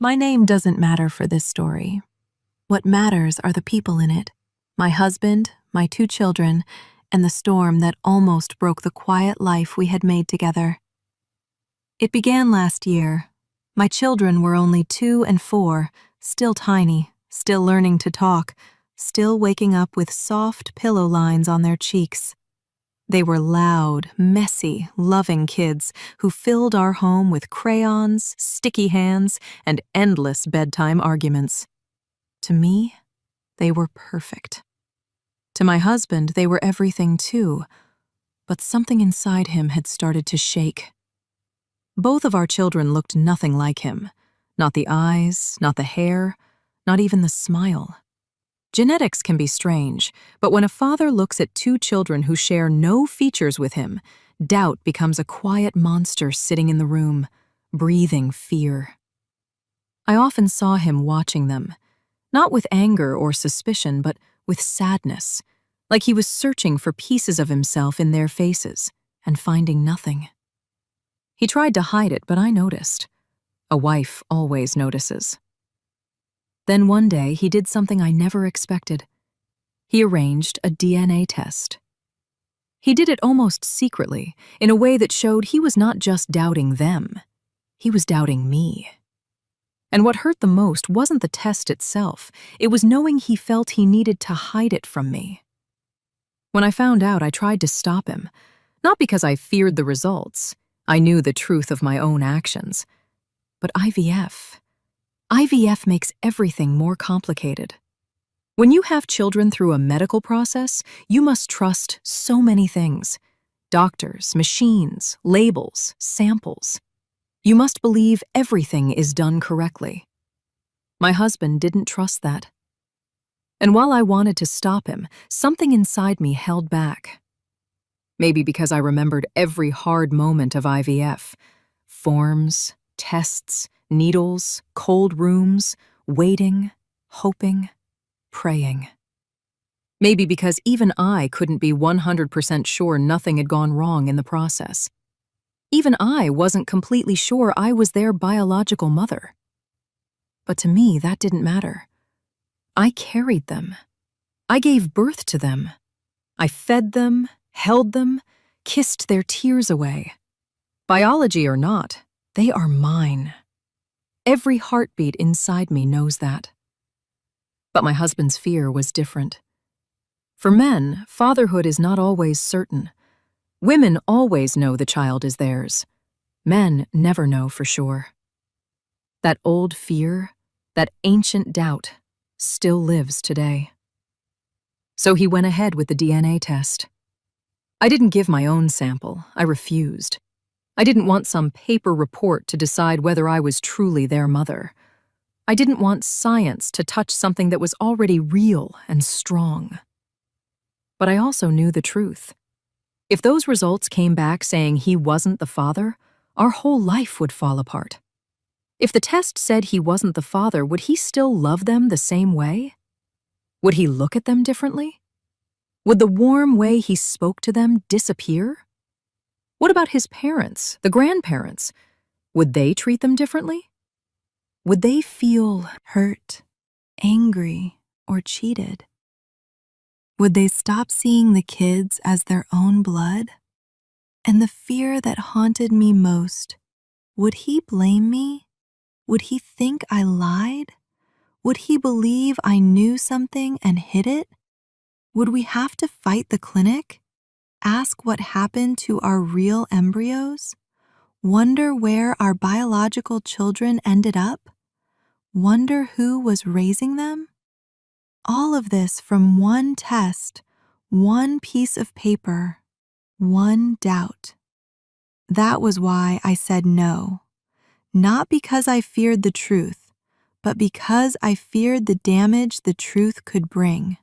My name doesn't matter for this story. What matters are the people in it. My husband, my 2 children, and the storm that almost broke the quiet life we had made together. It began last year. My children were only 2 and 4, still tiny, still learning to talk, still waking up with soft pillow lines on their cheeks. They were loud, messy, loving kids who filled our home with crayons, sticky hands, and endless bedtime arguments. To me, they were perfect. To my husband, they were everything too, but something inside him had started to shake. Both of our children looked nothing like him. Not the eyes, not the hair, not even the smile. Genetics can be strange, but when a father looks at 2 children who share no features with him, doubt becomes a quiet monster sitting in the room, breathing fear. I often saw him watching them, not with anger or suspicion, but with sadness, like he was searching for pieces of himself in their faces and finding nothing. He tried to hide it, but I noticed. A wife always notices. Then one day, he did something I never expected. He arranged a DNA test. He did it almost secretly, in a way that showed he was not just doubting them, he was doubting me. And what hurt the most wasn't the test itself, it was knowing he felt he needed to hide it from me. When I found out, I tried to stop him, not because I feared the results. I knew the truth of my own actions. But IVF makes everything more complicated. When you have children through a medical process, you must trust so many things. Doctors, machines, labels, samples. You must believe everything is done correctly. My husband didn't trust that. And while I wanted to stop him, something inside me held back. Maybe because I remembered every hard moment of IVF. Forms, tests, needles, cold rooms, waiting, hoping, praying. Maybe because even I couldn't be 100% sure nothing had gone wrong in the process. Even I wasn't completely sure I was their biological mother. But to me, that didn't matter. I carried them. I gave birth to them. I fed them, held them, kissed their tears away. Biology or not, they are mine. Every heartbeat inside me knows that. But my husband's fear was different. For men, fatherhood is not always certain. Women always know the child is theirs. Men never know for sure. That old fear, that ancient doubt, still lives today. So he went ahead with the DNA test. I didn't give my own sample. I refused. I didn't want some paper report to decide whether I was truly their mother. I didn't want science to touch something that was already real and strong. But I also knew the truth. If those results came back saying he wasn't the father, our whole life would fall apart. If the test said he wasn't the father, would he still love them the same way? Would he look at them differently? Would the warm way he spoke to them disappear? What about his parents, the grandparents? Would they treat them differently? Would they feel hurt, angry, or cheated? Would they stop seeing the kids as their own blood? And the fear that haunted me most, would he blame me? Would he think I lied? Would he believe I knew something and hid it? Would we have to fight the clinic? Ask what happened to our real embryos? Wonder where our biological children ended up? Wonder who was raising them? All of this from one test, one piece of paper, one doubt. That was why I said no. Not because I feared the truth, but because I feared the damage the truth could bring.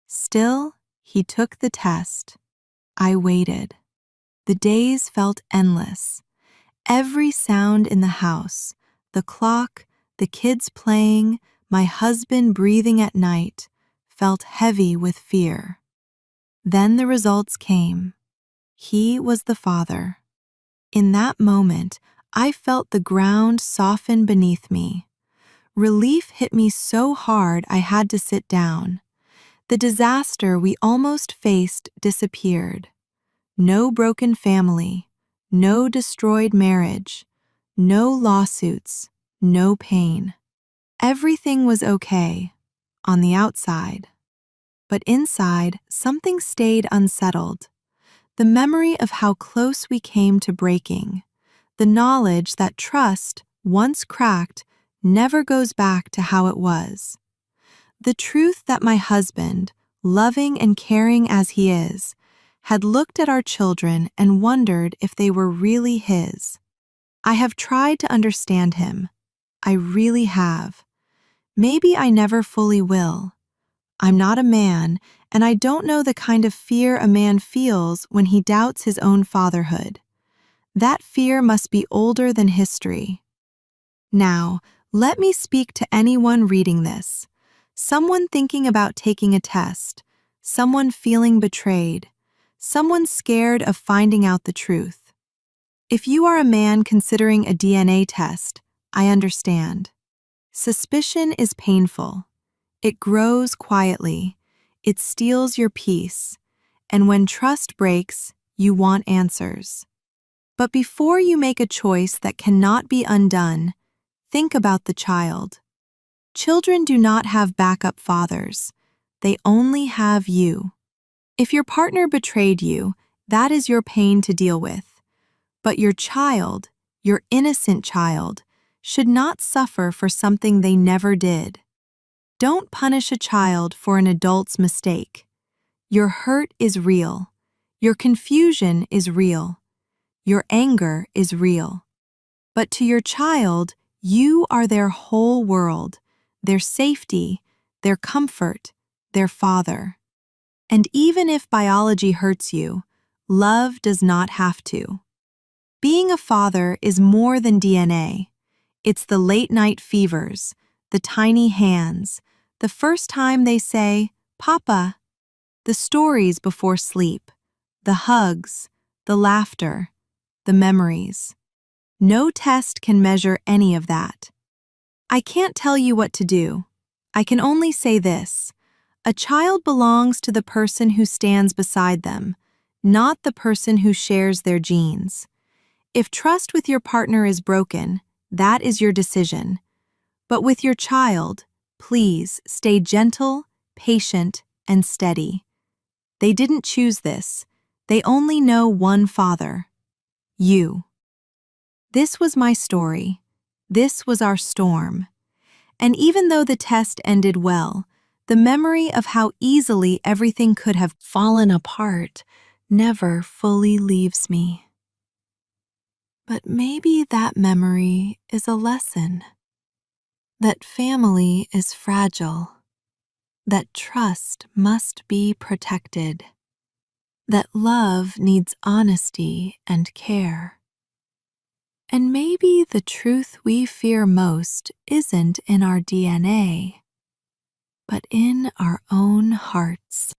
Still, he took the test. I waited. The days felt endless. Every sound in the house, the clock, the kids playing, my husband breathing at night, felt heavy with fear. Then the results came. He was the father. In that moment, I felt the ground soften beneath me. Relief hit me so hard I had to sit down. The disaster we almost faced disappeared. No broken family, no destroyed marriage, no lawsuits, no pain. Everything was okay, on the outside. But inside, something stayed unsettled. The memory of how close we came to breaking. The knowledge that trust, once cracked, never goes back to how it was. The truth that my husband, loving and caring as he is, had looked at our children and wondered if they were really his. I have tried to understand him. I really have. Maybe I never fully will. I'm not a man, and I don't know the kind of fear a man feels when he doubts his own fatherhood. That fear must be older than history. Now, let me speak to anyone reading this. Someone thinking about taking a test, someone feeling betrayed, someone scared of finding out the truth. If you are a man considering a DNA test, I understand. Suspicion is painful. It grows quietly. It steals your peace. And when trust breaks, you want answers. But before you make a choice that cannot be undone, think about the child. Children do not have backup fathers. They only have you. If your partner betrayed you, that is your pain to deal with. But your child, your innocent child, should not suffer for something they never did. Don't punish a child for an adult's mistake. Your hurt is real. Your confusion is real. Your anger is real. But to your child, you are their whole world, their safety, their comfort, their father. And even if biology hurts you, love does not have to. Being a father is more than DNA. It's the late-night fevers, the tiny hands, the first time they say, "Papa," the stories before sleep, the hugs, the laughter, the memories. No test can measure any of that. I can't tell you what to do. I can only say this. A child belongs to the person who stands beside them, not the person who shares their genes. If trust with your partner is broken, that is your decision. But with your child, please stay gentle, patient, and steady. They didn't choose this. They only know one father. You. This was my story. This was our storm. And even though the test ended well, the memory of how easily everything could have fallen apart never fully leaves me. But maybe that memory is a lesson. That family is fragile. That trust must be protected. That love needs honesty and care. And maybe the truth we fear most isn't in our DNA, but in our own hearts.